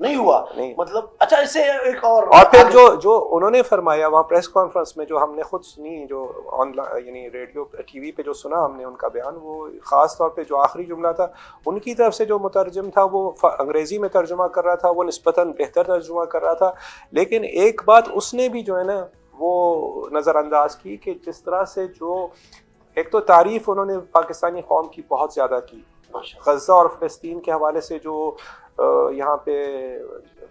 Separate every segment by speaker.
Speaker 1: نہیں ہوا
Speaker 2: نہیں.
Speaker 1: مطلب اچھا اس سے ایک اور
Speaker 2: پھر جو انہوں نے فرمایا وہاں پریس کانفرنس میں، جو ہم نے خود سنی، جو آن یعنی ریڈیو ٹی وی پہ جو سنا ہم نے ان کا بیان، وہ خاص طور پہ جو آخری جملہ تھا ان کی طرف سے جو مترجم تھا وہ انگریزی میں ترجمہ کر رہا تھا، وہ نسبتاً بہتر ترجمہ کر رہا تھا، لیکن ایک بات اس نے بھی جو ہے نا وہ نظر انداز کی کہ جس طرح سے جو ایک تو تعریف انہوں نے پاکستانی قوم کی بہت زیادہ کی، غزہ اور فلسطین کے حوالے سے جو یہاں پہ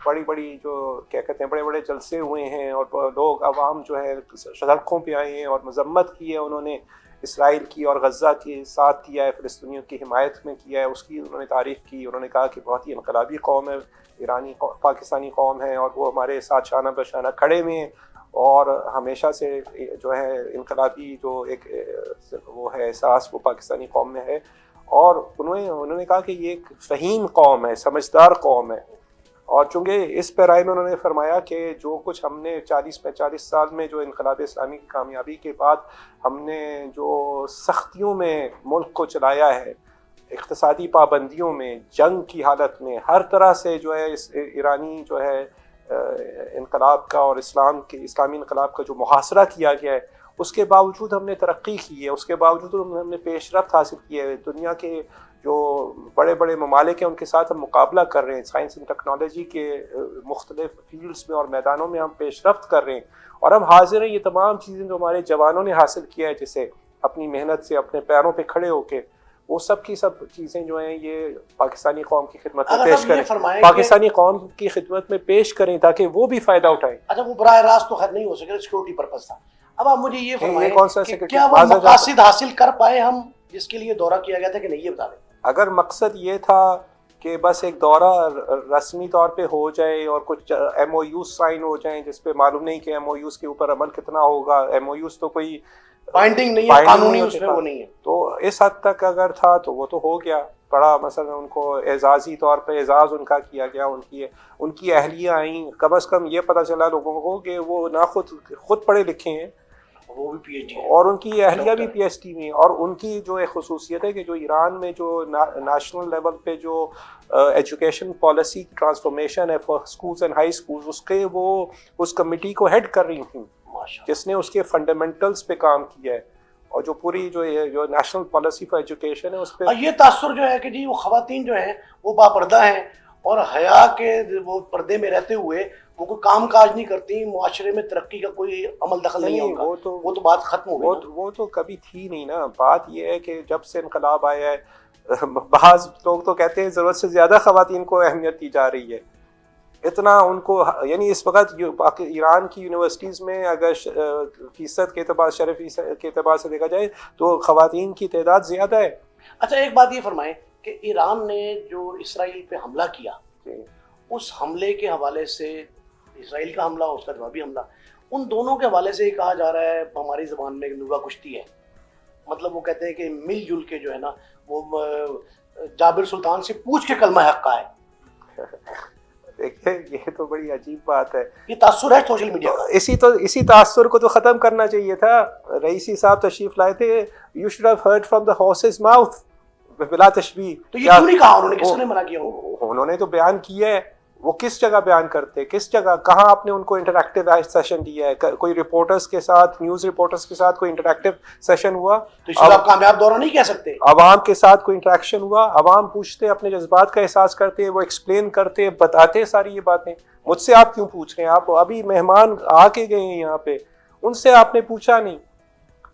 Speaker 2: بڑی بڑی جو کیا کہتے ہیں بڑے بڑے جلسے ہوئے ہیں اور لوگ عوام جو ہے سڑکوں پہ آئے ہیں اور مذمت کی ہے انہوں نے اسرائیل کی اور غزہ کے ساتھ کیا ہے، فلسطینیوں کی حمایت میں کیا ہے، اس کی انہوں نے تعریف کی. انہوں نے کہا کہ بہت ہی انقلابی قوم ہے ایرانی پاکستانی قوم ہے، اور وہ ہمارے ساتھ شانہ بہ شانہ کھڑے ہوئے ہیں، اور ہمیشہ سے جو ہے انقلابی جو ایک وہ ہے احساس وہ پاکستانی قوم میں ہے. اور انہوں نے کہا کہ یہ ایک فہیم قوم ہے، سمجھدار قوم ہے. اور چونکہ اس پیرائے میں انہوں نے فرمایا کہ جو کچھ ہم نے 40-45 سال میں جو انقلاب اسلامی کی کامیابی کے بعد ہم نے جو سختیوں میں ملک کو چلایا ہے، اقتصادی پابندیوں میں، جنگ کی حالت میں، ہر طرح سے جو ہے اس ایرانی جو ہے انقلاب کا اور اسلامی انقلاب کا جو محاصرہ کیا گیا ہے، اس کے باوجود ہم نے ترقی کی ہے، اس کے باوجود ہم نے پیش رفت حاصل کی ہے. دنیا کے جو بڑے بڑے ممالک ہیں ان کے ساتھ ہم مقابلہ کر رہے ہیں، سائنس اینڈ ٹیکنالوجی کے مختلف فیلڈز میں اور میدانوں میں ہم پیش رفت کر رہے ہیں، اور ہم حاضر ہیں یہ تمام چیزیں جو ہمارے جوانوں نے حاصل کیا ہے، جسے اپنی محنت سے اپنے پیروں پہ کھڑے ہو کے، وہ سب کی سب چیزیں جو ہیں یہ پاکستانی قوم کی خدمت میں پیش کریں، پاکستانی قوم کی خدمت میں پیش کریں تاکہ وہ بھی فائدہ اٹھائیں.
Speaker 1: اچھا وہ براہ راست تو خیر نہیں ہو سکے، سیکورٹی پرپز تھا. اب آپ مجھے یہ فرمائیں کہ کیا وہ مقاصد حاصل کر پائے ہم جس کے لیے دورہ کیا گیا تھا کہ نہیں، یہ بتا دیں.
Speaker 2: اگر مقصد یہ تھا کہ بس ایک دورہ رسمی طور پہ ہو جائے اور کچھ ایم او یوز سائن ہو جائیں جس پہ معلوم نہیں کہ ایم او یوز کے اوپر عمل کتنا ہوگا، ایم او یوز تو کوئی
Speaker 1: بائنڈنگ نہیں ہے، قانونی اس میں وہ نہیں ہے،
Speaker 2: تو اس حد تک اگر تھا تو وہ تو ہو گیا. بڑا مثلا ان کو اعزازی طور پہ اعزاز ان کا کیا گیا، ان کی اہلیہ آئیں، کم از کم یہ پتہ چلا لوگوں کو کہ وہ نہ خود پڑھے لکھے ہیں،
Speaker 1: وہ بھی پی ایچ ڈی
Speaker 2: اور ان کی اہلیہ بھی پی ایچ ڈی میں، اور ان کی جو ایک خصوصیت ہے کہ جو ایران میں جو نیشنل لیول پہ جو ایجوکیشن پالیسی ٹرانسفارمیشن ہے for schools and high schools, اس کے وہ اس کمیٹی کو ہیڈ کر رہی تھیں جس نے اس کے فنڈامنٹلز پہ کام کیا ہے، اور جو پوری جو نیشنل پالیسی فار ایجوکیشن ہے اس پہ
Speaker 1: یہ تاثر جو ہے کہ جی وہ خواتین جو ہیں وہ باپردہ ہیں اور حیا کے وہ پردے میں رہتے ہوئے وہ کوئی کام کاج نہیں کرتی، معاشرے میں ترقی کا کوئی عمل دخل نہیں ہوگا، وہ تو بات ختم ہو گئی.
Speaker 2: وہ تو کبھی تھی نہیں نا. بات یہ ہے کہ جب سے انقلاب آیا ہے بعض لوگ تو کہتے ہیں ضرورت سے زیادہ خواتین کو اہمیت دی جا رہی ہے، اتنا ان کو، یعنی اس وقت ایران کی یونیورسٹیز میں اگر فیصد کے اعتبار شرف کے اعتبار سے دیکھا جائے تو خواتین کی تعداد زیادہ ہے.
Speaker 1: اچھا ایک بات یہ فرمائیں کہ ایران نے جو اسرائیل پہ حملہ کیا، اس حملے کے حوالے سے اسرائیل کا حملہ، اس کا جوابی حملہ، ان دونوں کے حوالے سے یہ کہا جا رہا ہے ہماری زبان میں نوگا کشتی ہے. مطلب وہ کہتے ہیں کہ مل جل کے جو ہے نا وہ جابر سلطان سے پوچھ کے کلمہ حق کا ہے.
Speaker 2: دیکھیں یہ تو بڑی عجیب بات ہے،
Speaker 1: یہ تاثر ہے سوشل میڈیا کا.
Speaker 2: اسی تاثر کو تو ختم کرنا چاہیے تھا. رئیسی صاحب تشریف لائے تھے، you should have heard from the horses mouth بلا تشبیہ.
Speaker 1: تو یہ کیوں نہیں کہا انہوں نے، کس نے منع کیا؟
Speaker 2: انہوں نے تو بیان کیا ہے. وہ کس جگہ بیان کرتے، کس جگہ، کہاں آپ نے ان کو انٹریکٹیو سیشن دیا ہے؟ کوئی رپورٹرز کے ساتھ، نیوز رپورٹرز کے ساتھ کوئی انٹریکٹیو سیشن ہوا؟
Speaker 1: تو اس آپ کامیاب دورہ نہیں کہہ سکتے.
Speaker 2: عوام کے ساتھ کوئی انٹریکشن ہوا؟ عوام پوچھتے، اپنے جذبات کا احساس کرتے، وہ ایکسپلین کرتے، بتاتے ساری یہ باتیں. مجھ سے آپ کیوں پوچھ رہے ہیں؟ آپ ابھی مہمان آ کے گئے ہیں یہاں پہ، ان سے آپ نے پوچھا نہیں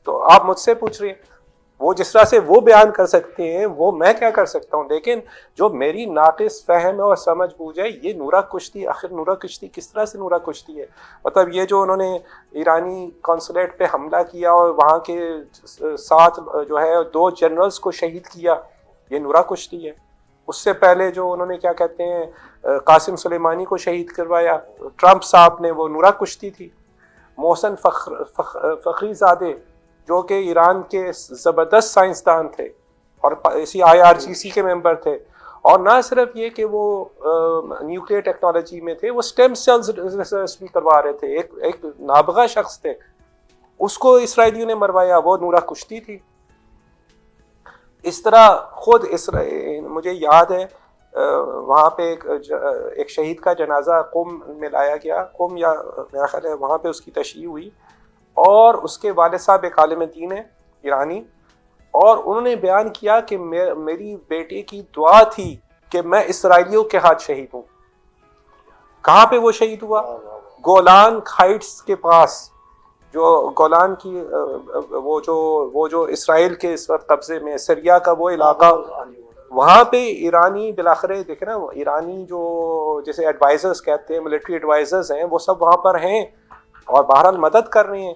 Speaker 2: تو آپ مجھ سے پوچھ رہے ہیں. وہ جس طرح سے وہ بیان کر سکتے ہیں وہ میں کیا کر سکتا ہوں؟ لیکن جو میری ناقص فہم اور سمجھ بوجھ ہے، یہ نورا کشتی، آخر نورا کشتی کس طرح سے نورا کشتی ہے؟ مطلب یہ جو انہوں نے ایرانی قونصلیٹ پہ حملہ کیا اور وہاں کے ساتھ جو ہے 2 جنرلز کو شہید کیا، یہ نورا کشتی ہے. اس سے پہلے جو انہوں نے کیا کہتے ہیں قاسم سلیمانی کو شہید کروایا ٹرمپ صاحب نے، وہ نورا کشتی تھی. محسن فخری زادے جو کہ ایران کے زبردست سائنسدان تھے اور اسی IRGC کے ممبر تھے، اور نہ صرف یہ کہ وہ نیوکلیئر ٹیکنالوجی میں تھے، وہ سٹیم سیلز ریسرچ بھی کروا رہے تھے. ایک نابغہ شخص تھے، اس کو اسرائیلیوں نے مروایا، وہ نورا کشتی تھی. اس طرح خود مجھے یاد ہے وہاں پہ ایک شہید کا جنازہ قم میں لایا گیا، قم یا میرا خیال ہے وہاں پہ اس کی تشییع ہوئی، اور اس کے والد صاحب ایک عالم دین ہے ایرانی، اور انہوں نے بیان کیا کہ میری بیٹے کی دعا تھی کہ میں اسرائیلیوں کے ہاتھ شہید ہوں۔ کہاں پہ وہ شہید ہوا؟ گولان ہائٹس کے پاس، جو گولان کی وہ جو اسرائیل کے اس وقت قبضے میں، سریا کا وہ علاقہ، وہاں پہ ایرانی بالآخر دیکھیں نا، ایرانی جو جیسے ایڈوائزرز کہتے ہیں، ملٹری ایڈوائزرز ہیں، وہ سب وہاں پر ہیں اور بہرحال مدد کر رہے ہیں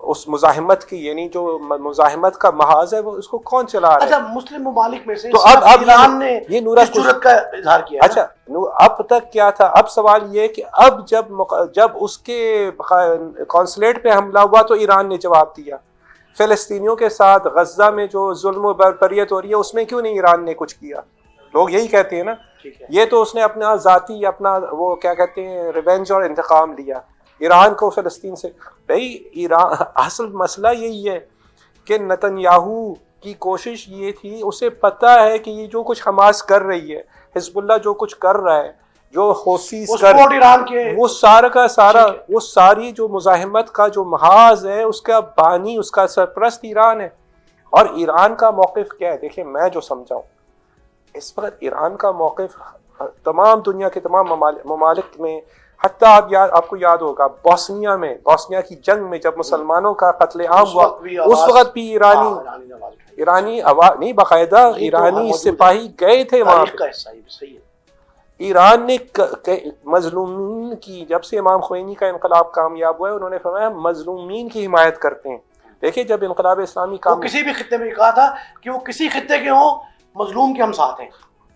Speaker 2: اس مزاحمت کی، یعنی جو مزاحمت کا محاذ ہے وہ اس کو کون چلا رہا ہے؟
Speaker 1: اچھا، مسلم ممالک میں سے
Speaker 2: تو اب
Speaker 1: ایران نے
Speaker 2: یہ نورا
Speaker 1: اس جرأت کا اظہار کیا ہے۔
Speaker 2: اچھا اب تک کیا تھا؟ اب سوال یہ کہ اب جب اس کے قونصلیٹ پہ حملہ ہوا تو ایران نے جواب دیا۔ فلسطینیوں کے ساتھ غزہ میں جو ظلم و بربریت ہو رہی ہے اس میں کیوں نہیں ایران نے کچھ کیا؟ لوگ یہی کہتے ہیں نا، یہ تو اس نے اپنا ذاتی اپنا وہ کیا کہتے ہیں ریونج اور انتقام لیا ایران کو فلسطین سے۔ بھائی ایران اصل مسئلہ یہی ہے کہ نتنیاہو کی کوشش یہ تھی، اسے پتہ ہے کہ یہ جو کچھ حماس کر رہی ہے، حزب اللہ جو کچھ کر رہا ہے، جو حوثیز
Speaker 1: ایران کے،
Speaker 2: وہ سارا کا سارا وہ ساری جو مزاحمت کا جو محاذ ہے اس کا بانی، اس کا سرپرست ایران ہے۔ اور ایران کا موقف کیا ہے؟ دیکھیں میں جو سمجھاؤں اس وقت ایران کا موقف تمام دنیا کے تمام ممالک میں، حتیٰ آپ کو یاد ہوگا بوسنیا کی جنگ میں جب مسلمانوں کا قتل عام ہوا، اس وقت بھی ایرانی آواز نہیں، باقاعدہ ایرانی سپاہی گئے تھے وہاں پہ۔ ایران نے مظلومین کی، جب سے امام خمینی کا انقلاب کامیاب ہوا ہے انہوں نے فرمایا مظلومین کی حمایت کرتے ہیں۔ دیکھیں جب انقلاب اسلامی
Speaker 1: کسی بھی خطے میں کہا تھا کہ وہ کسی خطے کے ہوں، مظلوم کے ہم ساتھ ہیں،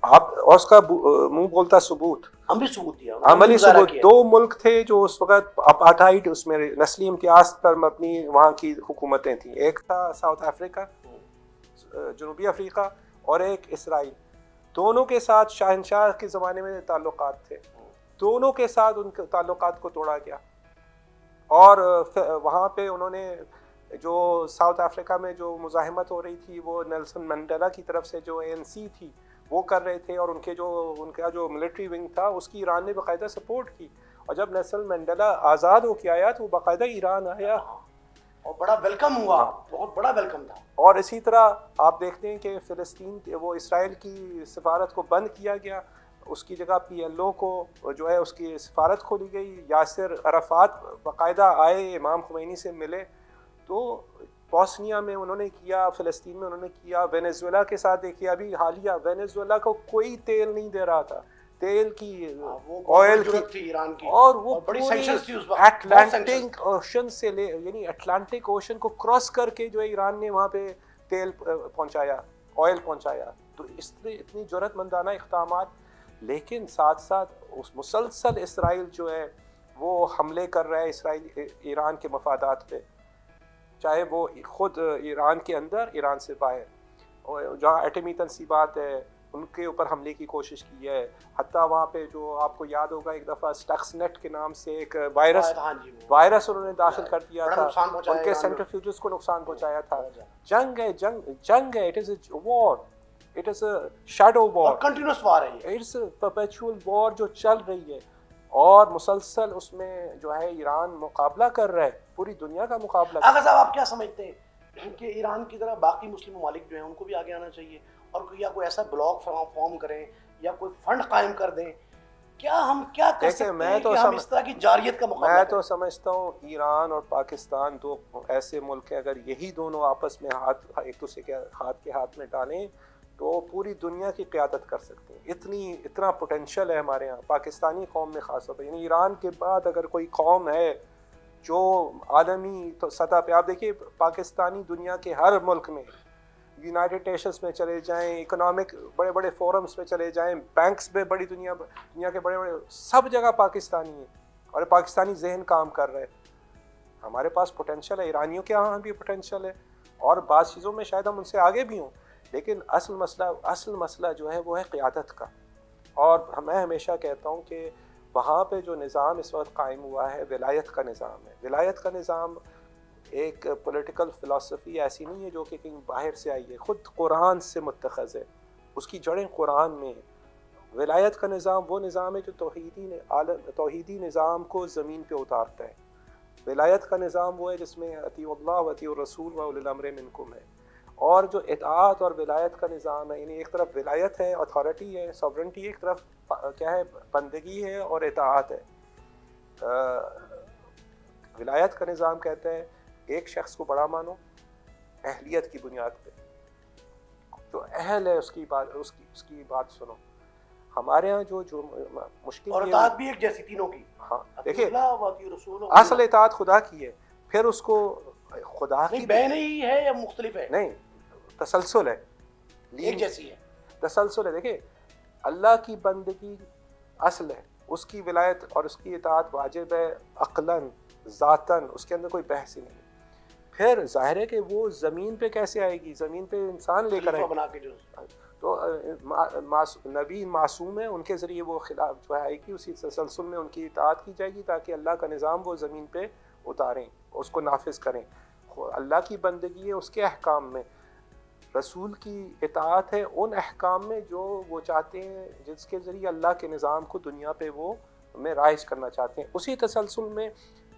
Speaker 2: آپ اور اس کا منہ بولتا ثبوت،
Speaker 1: ہم بھی ثبوت دیا،
Speaker 2: عملی ثبوت۔ دو ملک تھے جو اس وقت اپارٹھائڈ، اس میں نسلی امتیاز پر مبنی وہاں کی حکومتیں تھیں، ایک تھا ساؤتھ افریقہ، جنوبی افریقہ، اور ایک اسرائیل۔ دونوں کے ساتھ شاہنشاہ کے زمانے میں تعلقات تھے، دونوں کے ساتھ ان کے تعلقات کو توڑا گیا، اور وہاں پہ انہوں نے جو ساؤتھ افریقہ میں جو مزاحمت ہو رہی تھی وہ نیلسن منڈیلا کی طرف سے جو ANC تھی وہ کر رہے تھے، اور ان کا جو ملٹری ونگ تھا اس کی ایران نے باقاعدہ سپورٹ کی، اور جب نیلسن منڈیلا آزاد ہو کے آیا تو وہ باقاعدہ ایران آیا
Speaker 1: اور بڑا ویلکم ہوا، بہت بڑا ویلکم تھا۔
Speaker 2: اور اسی طرح آپ دیکھتے ہیں کہ فلسطین وہ اسرائیل کی سفارت کو بند کیا گیا، اس کی جگہ PLO کو جو ہے اس کی سفارت کھولی گئی، یاسر عرفات باقاعدہ آئے امام خمینی سے ملے، تو بوسنیا میں انہوں نے کیا، فلسطین میں انہوں نے کیا، وینیزویلا کے ساتھ دیکھیے ابھی حالیہ وینیزویلا کو کوئی تیل نہیں دے رہا تھا، تیل کی آئل کی،
Speaker 1: ایران کی،
Speaker 2: اور وہ
Speaker 1: بڑی سینکشنز تھی اس وقت،
Speaker 2: اٹلانٹک اوشن سے یعنی اٹلانٹک اوشن کو کراس کر کے جو ایران نے وہاں پہ تیل پہنچایا، آئل پہنچایا۔ تو اس طرح اتنی جرأت مندانہ اقدامات، لیکن ساتھ ساتھ اس مسلسل اسرائیل جو ہے وہ حملے کر رہا ہے اسرائیل ایران کے مفادات پہ، چاہے وہ خود ایران کے اندر، ایران سے باہر، جہاں ایٹمی تنصیبات ہے ان کے اوپر حملے کی کوشش کی ہے، حتیٰ وہاں پہ جو آپ کو یاد ہوگا ایک دفعہ اسٹکس نیٹ کے نام سے ایک وائرس انہوں نے داخل کر دیا تھا، ان کے سینٹریفیوجز کو نقصان پہنچایا تھا۔ جنگ ہے، جنگ ہے، it is a war, it is a shadow war,
Speaker 1: continuous war ہے،
Speaker 2: اٹ از اے پرپیچوئل وار جو چل رہی ہے، اور مسلسل اس میں جو ہے ایران مقابلہ کر رہا ہے، پوری دنیا کا مقابلہ۔
Speaker 1: آغا صاحب آپ کیا سمجھتے ہیں کہ ایران کی طرح باقی مسلم ممالک جو ہیں ان کو بھی آگے آنا چاہیے، اور کوئی ایسا بلاک فارم کریں یا کوئی فنڈ قائم کر دیں؟ کیا ہم کیا کر سکتے ہیں کہ ہم اس طرح کی جارحیت کا مقابلہ کریں؟
Speaker 2: میں تو سمجھتا ہوں ایران اور پاکستان دو ایسے ملک ہیں، اگر یہی دونوں آپس میں ایک دوسرے کے ہاتھ میں ڈالیں تو پوری دنیا کی قیادت کر سکتے ہیں۔ اتنا پوٹینشیل ہے ہمارے ہاں پاکستانی قوم میں خاص طور پہ، یعنی ایران کے بعد اگر کوئی قوم ہے جو عالمی سطح پہ، آپ دیکھیے پاکستانی دنیا کے ہر ملک میں، یونائٹڈ نیشنز میں چلے جائیں، اکنامک بڑے بڑے فورمز میں چلے جائیں، بینکس میں بڑی دنیا کے بڑے سب جگہ پاکستانی ہیں، اور پاکستانی ذہن کام کر رہے ہیں۔ ہمارے پاس پوٹینشیل ہے، ایرانیوں کے ہاں بھی پوٹینشیل ہے، اور بعض چیزوں میں شاید ہم ان سے آگے بھی ہوں، لیکن اصل مسئلہ جو ہے وہ ہے قیادت کا۔ اور میں ہمیشہ کہتا ہوں کہ وہاں پہ جو نظام اس وقت قائم ہوا ہے ولایت کا نظام ہے۔ ولایت کا نظام ایک پولیٹیکل فلسفی ایسی نہیں ہے جو کہ کہیں باہر سے آئی ہے، خود قرآن سے متخذ ہے، اس کی جڑیں قرآن میں ہیں، ولایت کا نظام وہ نظام ہے جو توحیدی نظام کو زمین پہ اتارتا ہے. ولایت کا نظام وہ ہے جس میں اطیعوا اللہ و اطیعوا الرسول و اولی الامر منکم ہے. اور جو اطاعت اور ولایت کا نظام ہے، یعنی ایک طرف ولایت ہے، اتھارٹی ہے، سوورنٹی، ایک طرف کیا ہے، بندگی ہے اور اطاعت ہے. ولایت کا نظام کہتا ہے ایک شخص کو بڑا مانو اہلیت کی بنیاد پہ، جو اہل ہے اس کی بات سنو. ہمارے ہاں جو مشکل
Speaker 1: اور اطاعت بھی ایک جیسی تینوں کی.
Speaker 2: ہاں دیکھیں،
Speaker 1: رسول
Speaker 2: اصل اطاعت خدا کی ہے، پھر اس کو خدا کی
Speaker 1: بین ہی ہے یا مختلف ہے؟
Speaker 2: نہیں، تسلسل ہے،
Speaker 1: ایک جیسی ہے،
Speaker 2: تسلسل ہے. دیکھیں اللہ کی بندگی اصل ہے، اس کی ولایت اور اس کی اطاعت واجب ہے عقلاً ذاتاً، اس کے اندر کوئی بحث ہی نہیں. پھر ظاہر ہے کہ وہ زمین پہ کیسے آئے گی، زمین پہ انسان لے کر
Speaker 1: بنا کے جو
Speaker 2: تو نبی معصوم ہے، ان کے ذریعے وہ خلاف جو آئے گی، اسی تسلسل میں ان کی اطاعت کی جائے گی تاکہ اللہ کا نظام وہ زمین پہ اتاریں، اس کو نافذ کریں. اللہ کی بندگی ہے اس کے احکام میں، رسول کی اطاعت ہے ان احکام میں جو وہ چاہتے ہیں، جس کے ذریعے اللہ کے نظام کو دنیا پہ وہ میں رائج کرنا چاہتے ہیں. اسی تسلسل میں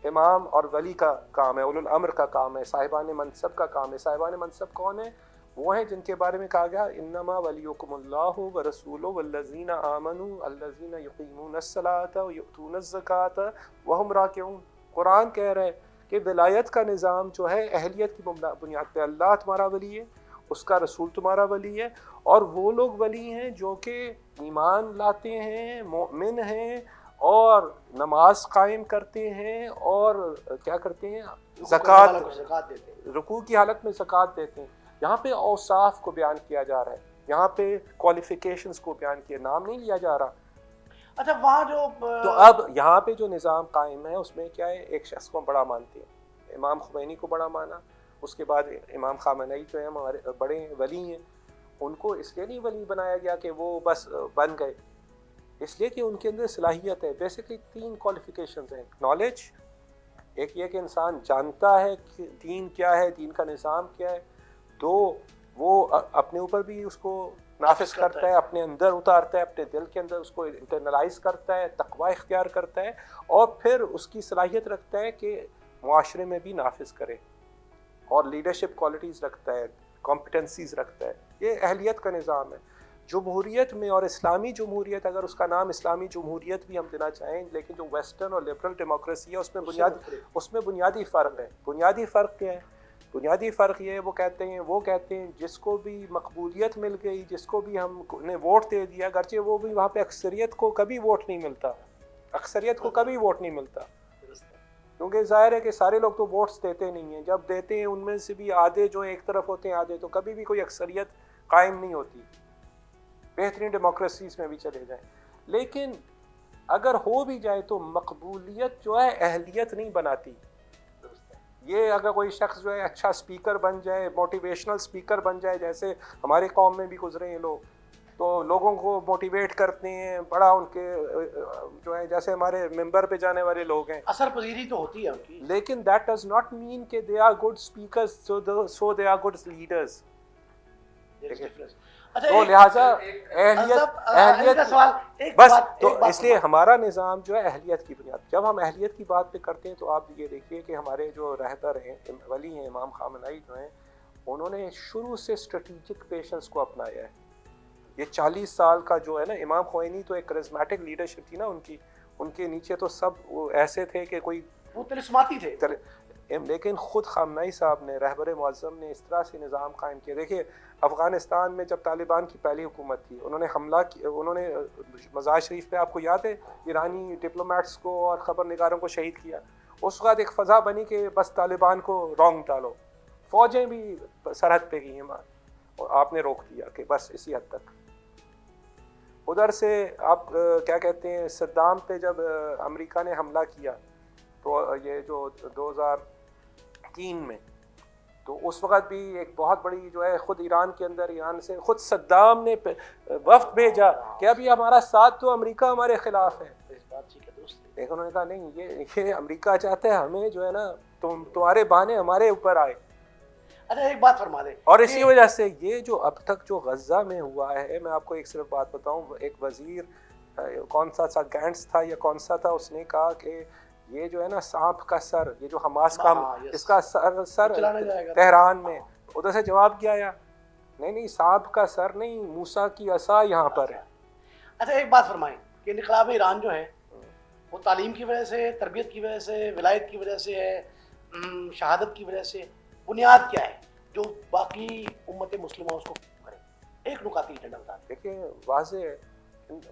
Speaker 2: امام اور ولی کا کام ہے، اولو الامر کا کام ہے، صاحبان منصب کا کام ہے. صاحبان منصب کون ہیں؟ وہ ہیں جن کے بارے میں کہا گیا انما ولیکم اللہ ورسولہ والذین آمنوا الذین یقیمون الصلاۃ ویؤتون الزکاۃ وہم راکعون. قرآن کہہ رہا ہے کہ ولایت کا نظام جو ہے اہلیت کی بنیاد پہ اللہ تمہارا ولی ہے، اس کا رسول تمہارا ولی ہے، اور وہ لوگ ولی ہیں جو کہ ایمان لاتے ہیں، مومن ہیں، اور نماز قائم کرتے ہیں، اور کیا کرتے ہیں، زکوٰۃ دیتے ہیں، رکوع کی حالت میں زکوٰۃ دیتے ہیں. یہاں پہ اوصاف کو بیان کیا جا رہا ہے، یہاں پہ کوالیفیکیشنز کو بیان کیا، نام نہیں لیا جا رہا.
Speaker 1: اچھا وہاں جو
Speaker 2: تو اب یہاں پہ جو نظام قائم ہے اس میں کیا ہے، ایک شخص کو بڑا مانتے ہیں، امام خمینی کو بڑا مانا، اس کے بعد امام خامنئی جو ہیں ہمارے بڑے ولی ہیں، ان کو اس لیے نہیں ولی بنایا گیا کہ وہ بس بن گئے، اس لیے کہ ان کے اندر صلاحیت ہے. بیسکلی 3 کوالیفیکیشنز ہیں. نالج، ایک یہ کہ انسان جانتا ہے کہ دین کیا ہے، دین کا نظام کیا ہے. 2 وہ اپنے اوپر بھی اس کو نافذ کرتا ہے، اپنے اندر اتارتا ہے، اپنے دل کے اندر اس کو انٹرنلائز کرتا ہے، تقوی اختیار کرتا ہے، اور پھر اس کی صلاحیت رکھتا ہے کہ معاشرے میں بھی نافذ کرے، اور لیڈرشپ کوالٹیز رکھتا ہے، کمپٹنسیز رکھتا ہے. یہ اہلیت کا نظام ہے. جمہوریت میں، اور اسلامی جمہوریت، اگر اس کا نام اسلامی جمہوریت بھی ہم دینا چاہیں، لیکن جو ویسٹرن اور لبرل ڈیموکریسی ہے اس میں بنیادی فرق ہے. بنیادی فرق کیا ہے؟ بنیادی فرق یہ ہے، وہ کہتے ہیں جس کو بھی مقبولیت مل گئی، جس کو بھی ہم نے ووٹ دے دیا، اگرچہ وہ بھی وہاں پہ اکثریت کو کبھی ووٹ نہیں ملتا، کیونکہ ظاہر ہے کہ سارے لوگ تو ووٹس دیتے نہیں ہیں. جب دیتے ہیں ان میں سے بھی آدھے جو ایک طرف ہوتے ہیں، آدھے، تو کبھی بھی کوئی اکثریت قائم نہیں ہوتی، بہترین ڈیموکریسیز میں بھی چلے جائیں. لیکن اگر ہو بھی جائے تو مقبولیت جو ہے اہلیت نہیں بناتی. یہ اگر کوئی شخص جو ہے اچھا اسپیکر بن جائے، موٹیویشنل اسپیکر بن جائے، جیسے ہمارے قوم میں بھی گزرے ہیں لوگ، تو لوگوں کو موٹیویٹ کرتے ہیں، بڑا ان کے جو ہے جیسے ہمارے ممبر پہ جانے والے لوگ ہیں،
Speaker 1: اثر پذیری تو ہوتی ہے ان کی،
Speaker 2: لیکن دیٹ ڈز ناٹ مین کہ they are good speakers so they are good leaders. تو لہٰذا اہلیت بس، تو اس لیے ہمارا نظام جو ہے اہلیت کی بنیاد. جب ہم اہلیت کی بات پہ کرتے ہیں تو آپ یہ دیکھیے کہ ہمارے جو رہبر ہیں، ولی ہیں، امام خامنئی جو ہیں، انہوں نے شروع سے اسٹریٹجک پیشنس کو اپنایا ہے. یہ 40 سال کا جو ہے نا، امام خمینی تو ایک کرزمیٹک لیڈرشپ تھی نا ان کے نیچے تو سب ایسے تھے کہ کوئی
Speaker 1: وہ طلسماتی تھے،
Speaker 2: لیکن خود خامنئی صاحب نے، رہبر معظم نے، اس طرح سے نظام قائم کیا. دیکھیے افغانستان میں جب طالبان کی پہلی حکومت تھی، انہوں نے حملہ کیا، انہوں نے مزار شریف پہ، آپ کو یاد ہے، ایرانی ڈپلومیٹس کو اور خبر نگاروں کو شہید کیا. اس وقت ایک فضا بنی کہ بس طالبان کو رونگ ڈالو، فوجیں بھی سرحد پہ گئی ہیں، اور آپ نے روک دیا کہ بس اسی حد تک. ادھر سے آپ کیا کہتے ہیں، صدام پہ جب امریکہ نے حملہ کیا، تو یہ جو 2003 میں، تو اس وقت بھی ایک بہت بڑی جو ہے، خود ایران کے اندر، ایران سے خود صدام نے وفد بھیجا کہ اب یہ ہمارا ساتھ تو امریکہ ہمارے خلاف ہے. لیکن انہوں نے کہا نہیں، یہ امریکہ چاہتا ہے ہمیں جو ہے نا تمہارے بہانے ہمارے اوپر آئے.
Speaker 1: اچھا ایک بات فرما دیں،
Speaker 2: اور اسی وجہ سے یہ جو اب تک جو غزہ میں ہوا ہے، میں آپ کو ایک صرف بات بتاؤں، ایک وزیر کون سا گینٹس تھا یا کون سا تھا، اس نے کہا کہ یہ جو ہے نا سانپ کا سر، یہ جو حماس کا اس کا سر تہران میں، ادھر سے جواب کیا آیا، نہیں سانپ کا سر نہیں، موسیٰ کی عصا یہاں پر ہے۔
Speaker 1: اچھا ایک بات فرمائیں کہ انقلاب ایران جو ہے وہ تعلیم کی وجہ سے، تربیت کی وجہ سے، ولایت کی وجہ سے ہے، شہادت کی وجہ سے، بنیاد کیا ہے جو باقی امت مسلمہ اس کو کرے؟ ایک نکاتی ایجنڈا بتا دیں۔
Speaker 2: دیکھیں واضح ہے،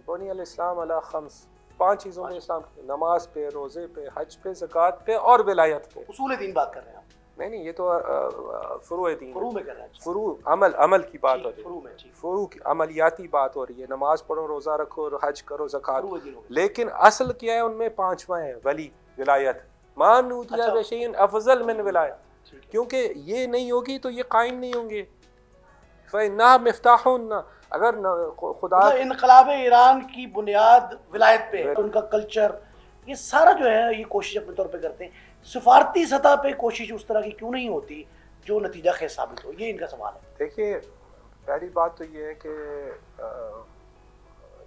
Speaker 2: بنی الاسلام علی خمس، 5 چیزوں میں اسلام، نماز پہ، روزے پہ، حج پہ، زکوٰۃ پہ اور ولایت پہ۔
Speaker 1: اصول دین بات کر رہے ہیں آپ؟
Speaker 2: نہیں یہ تو فروع دین،
Speaker 1: فروع میں کر رہے ہیں،
Speaker 2: فروع عمل کی بات ہو رہی ہے، فروع کی عملیاتی بات ہو رہی ہے، نماز پڑھو، روزہ رکھو، حج کرو، زکوٰۃ، لیکن اصل کیا ہے ان میں 5واں ہے، ولی، ولایت، ما نودی بشیء افضل من ولایت، کیونکہ یہ نہیں ہوگی تو یہ قائم نہیں ہوں گے۔ فإنها مفتاح، اگر خدا،
Speaker 1: انقلاب ایران کی بنیاد ولایت پہ، ان کا کلچر، یہ سارا جو ہے یہ کوشش اپنے طور پہ کرتے ہیں، سفارتی سطح پہ کوشش اس طرح کی کیوں نہیں ہوتی جو نتیجہ خیز ثابت ہو؟ یہ ان کا سوال ہے۔
Speaker 2: دیکھیے پہلی بات تو یہ ہے کہ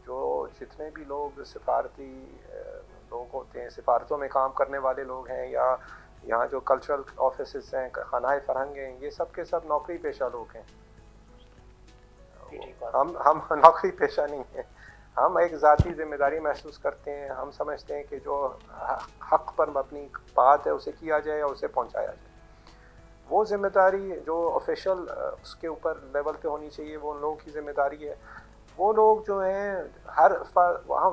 Speaker 2: جو جتنے بھی لوگ سفارتی لوگ ہوتے ہیں، سفارتوں میں کام کرنے والے لوگ ہیں، یا یہاں جو کلچرل آفیسز ہیں، خانہ فرہنگ ہیں، یہ سب کے سب نوکری پیشہ لوگ ہیں۔ ہم نوکری پیشہ نہیں ہیں، ہم ایک ذاتی ذمہ داری محسوس کرتے ہیں، ہم سمجھتے ہیں کہ جو حق پر مبنی بات ہے اسے کیا جائے اور اسے پہنچایا جائے۔ وہ ذمہ داری جو آفیشل اس کے اوپر لیول پہ ہونی چاہیے وہ ان لوگوں کی ذمہ داری ہے۔ وہ لوگ جو ہیں وہاں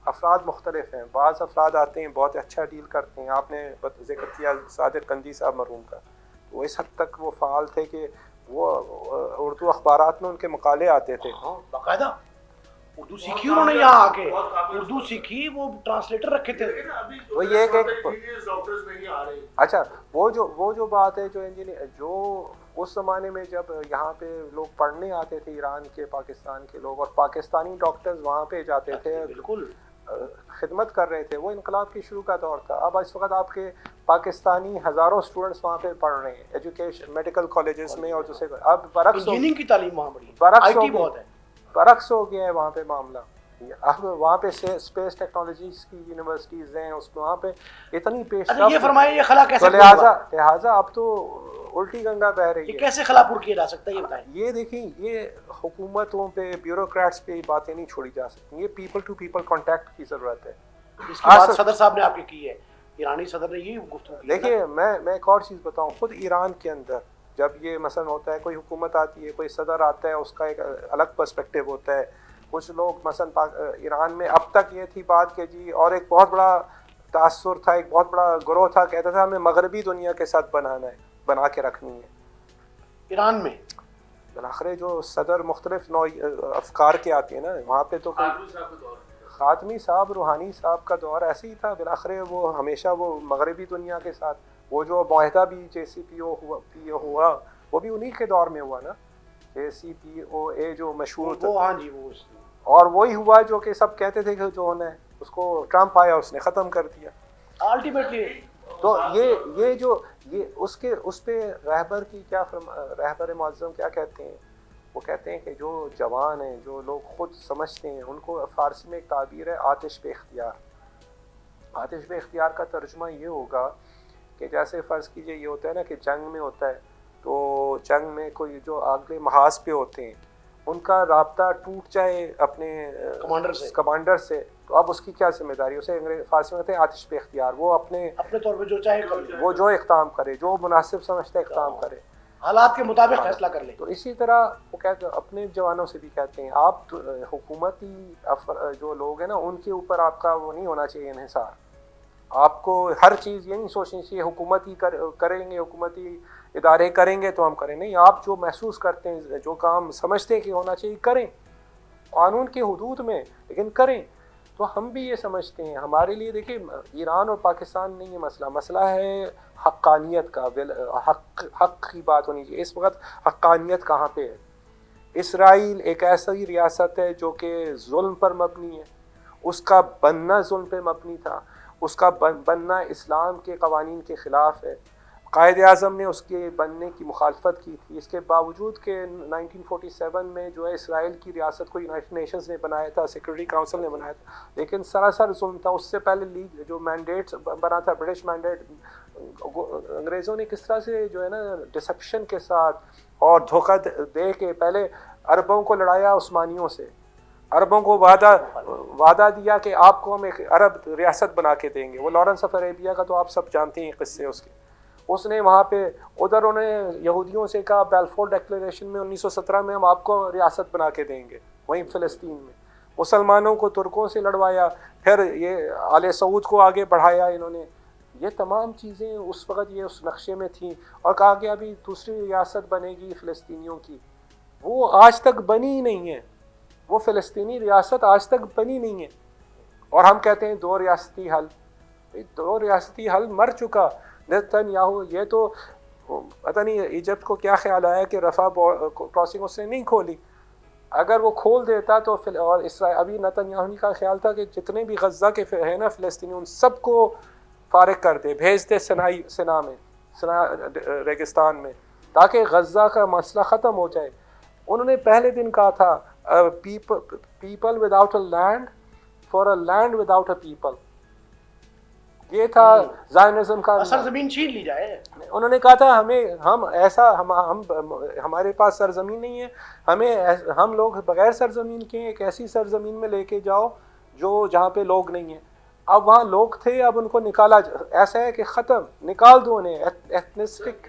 Speaker 2: افراد مختلف ہیں، بعض افراد آتے ہیں بہت اچھا ڈیل کرتے ہیں، آپ نے ذکر کیا صادق قندی صاحب مرحوم کا، وہ اس حد تک وہ فعال تھے کہ وہ اردو اخبارات میں ان کے مقالے آتے تھے،
Speaker 1: باقاعدہ اردو سیکھی انہوں نے، یہاں آ کے اردو سیکھی، وہ ٹرانسلیٹر رکھے تھے۔
Speaker 2: وہ یہ کہ اچھا وہ جو بات ہے جو اس زمانے میں جب یہاں پہ لوگ پڑھنے آتے تھے، ایران کے، پاکستان کے لوگ، اور پاکستانی ڈاکٹرز وہاں پہ جاتے تھے،
Speaker 1: بالکل
Speaker 2: خدمت کر رہے تھے، وہ انقلاب کی شروع کا دور تھا۔ اب اس وقت آپ کے پاکستانی ہزاروں اسٹوڈنٹس وہاں پہ پڑھ رہے ہیں ایجوکیشن میڈیکل کالجز میں، اور دوسرے اب برعکس
Speaker 1: انجینئرنگ کی تعلیم وہاں بڑی،
Speaker 2: برعکس ہو گیا ہے وہاں پہ معاملہ۔ اب وہاں پہ اسپیس ٹیکنالوجیز کی یونیورسٹیز ہیں، اس وہاں پہ اتنی پیش رفت،
Speaker 1: یہ فرمائیں یہ خلا کیسے،
Speaker 2: لہٰذا اب تو الٹی گنگا بہ رہی ہے،
Speaker 1: کیسے خلا پور کیا جا سکتا ہے یہ بتائیں؟
Speaker 2: یہ دیکھیں، یہ حکومتوں پہ، بیوروکریٹس پہ باتیں نہیں چھوڑی جا سکتی، یہ پیپل ٹو پیپل کانٹیکٹ کی ضرورت ہے۔
Speaker 1: اس کی بات صدر صاحب نے آپ کی کی ہے، ایرانی صدر نے یہ گفتگو کی۔
Speaker 2: دیکھیے میں ایک اور چیز بتاؤں، خود ایران کے اندر جب یہ مثلا ہوتا ہے، کوئی حکومت آتی ہے، کوئی صدر آتا ہے، اس کا ایک الگ پرسپیکٹیو ہوتا ہے۔ کچھ لوگ مثلا ایران میں اب تک یہ تھی بات کہ جی، اور ایک بہت بڑا تاثر تھا، ایک بہت بڑا گروہ تھا، کہتا تھا ہمیں مغربی دنیا کے ساتھ بنا کے رکھنی ہے
Speaker 1: ایران میں۔
Speaker 2: بالآخر جو صدر مختلف نوع افکار کے آتے ہیں نا، وہاں پہ تو خاتمی صاحب، روحانی صاحب کا دور ایسے ہی تھا، بالآخر وہ ہمیشہ وہ مغربی دنیا کے ساتھ، وہ جو معاہدہ بھی JCPOA ہوا وہ بھی انہی کے دور میں ہوا نا، JCPOA جو مشہور تھا،
Speaker 1: ہاں جی، وہ
Speaker 2: اور وہی ہوا جو کہ سب کہتے تھے کہ جو ہونا ہے، اس کو ٹرمپ آیا، اس نے ختم کر دیا
Speaker 1: الٹیمیٹلی۔
Speaker 2: تو یہ جو اس پہ رہبر کی کیا رہبر معظم کیا کہتے ہیں، وہ کہتے ہیں کہ جو جوان ہیں، جو لوگ خود سمجھتے ہیں، ان کو فارسی میں ایک تعبیر ہے آتش پہ اختیار۔ آتش پہ اختیار کا ترجمہ یہ ہوگا کہ جیسے فرض کیجئے یہ ہوتا ہے نا کہ جنگ میں ہوتا ہے، تو جنگ میں کوئی جو اگلے محاذ پہ ہوتے ہیں ان کا رابطہ ٹوٹ جائے اپنے کمانڈر سے، تو اب اس کی کیا ذمہ داری، اسے فارسی میں کہتے ہیں آتش پہ اختیار، وہ اپنے
Speaker 1: طور پہ جو چاہے
Speaker 2: وہ جو اقدام کرے، جو مناسب سمجھتا ہے اقدام کرے،
Speaker 1: حالات کے مطابق فیصلہ کر لیں۔
Speaker 2: تو اسی طرح وہ کہتے ہیں اپنے جوانوں سے بھی کہتے ہیں، آپ حکومتی جو لوگ ہیں نا، ان کے اوپر آپ کا وہ نہیں ہونا چاہیے انحصار، آپ کو ہر چیز یہ نہیں سوچنی چاہیے حکومتی کریں گے، حکومتی ادارے کریں گے تو ہم کریں، نہیں، آپ جو محسوس کرتے ہیں، جو کام سمجھتے ہیں کہ ہونا چاہیے کریں، قانون کے حدود میں، لیکن کریں۔ تو ہم بھی یہ سمجھتے ہیں، ہمارے لیے دیکھیں ایران اور پاکستان نہیں ہے مسئلہ ہے حقانیت کا، حق کی بات ہونی چاہیے۔ اس وقت حقانیت کہاں پہ ہے؟ اسرائیل ایک ایسی ریاست ہے جو کہ ظلم پر مبنی ہے، اس کا بننا ظلم پہ مبنی تھا، اس کا بننا اسلام کے قوانین کے خلاف ہے، قائد اعظم نے اس کے بننے کی مخالفت کی تھی، اس کے باوجود کہ 1947 میں جو ہے اسرائیل کی ریاست کو یونائٹڈ نیشنز نے بنایا تھا، سیکورٹی کاؤنسل نے بنایا تھا، لیکن سراسر ظلم تھا۔ اس سے پہلے لیگ جو مینڈیٹ بنا تھا، برٹش مینڈیٹ، انگریزوں نے کس طرح سے جو ہے نا ڈسپشن کے ساتھ اور دھوکہ دے کے پہلے عربوں کو لڑایا عثمانیوں سے، عربوں کو وعدہ دیا کہ آپ کو ہم ایک عرب ریاست بنا کے دیں گے۔ وہ لارنس آف عربیہ کا تو آپ سب جانتے ہیں قصے اس نے وہاں پہ ادھر انہیں یہودیوں سے کہا بیلفور ڈیکلیریشن میں 1917 میں ہم آپ کو ریاست بنا کے دیں گے وہیں فلسطین میں۔ مسلمانوں کو ترکوں سے لڑوایا، پھر یہ آل سعود کو آگے بڑھایا انہوں نے۔ یہ تمام چیزیں اس وقت یہ اس نقشے میں تھیں، اور کہا کہ ابھی دوسری ریاست بنے گی فلسطینیوں کی، وہ آج تک بنی ہی نہیں ہے، وہ فلسطینی ریاست آج تک بنی نہیں ہے۔ اور ہم کہتے ہیں دو ریاستی حل، دو ریاستی حل مر چکا۔ نیتن یاہو یہ تو پتہ نہیں ایجپٹ کو کیا خیال آیا کہ رفح کراسنگ اس نے نہیں کھولی، اگر وہ کھول دیتا تو اور اسرائیل ابھی نیتن یاہو کا خیال تھا کہ جتنے بھی غزہ کے ہیں نا فلسطینی ان سب کو فارغ کر دے، بھیج دے سنا میں، ریگستان میں، تاکہ غزہ کا مسئلہ ختم ہو جائے۔ انہوں نے پہلے دن کہا تھا people without a land for a land without a people, یہ تھا زائنزم کا،
Speaker 1: سرزمین چھین لی جائے۔
Speaker 2: انہوں نے کہا تھا ہمارے پاس سرزمین نہیں ہے، ہم لوگ بغیر سرزمین کے ایک ایسی سرزمین میں لے کے جاؤ جہاں پہ لوگ نہیں ہیں۔ اب وہاں لوگ تھے، اب ان کو نکالا، ایسا ہے کہ ختم، نکال دو انہیں، ایتھنسٹک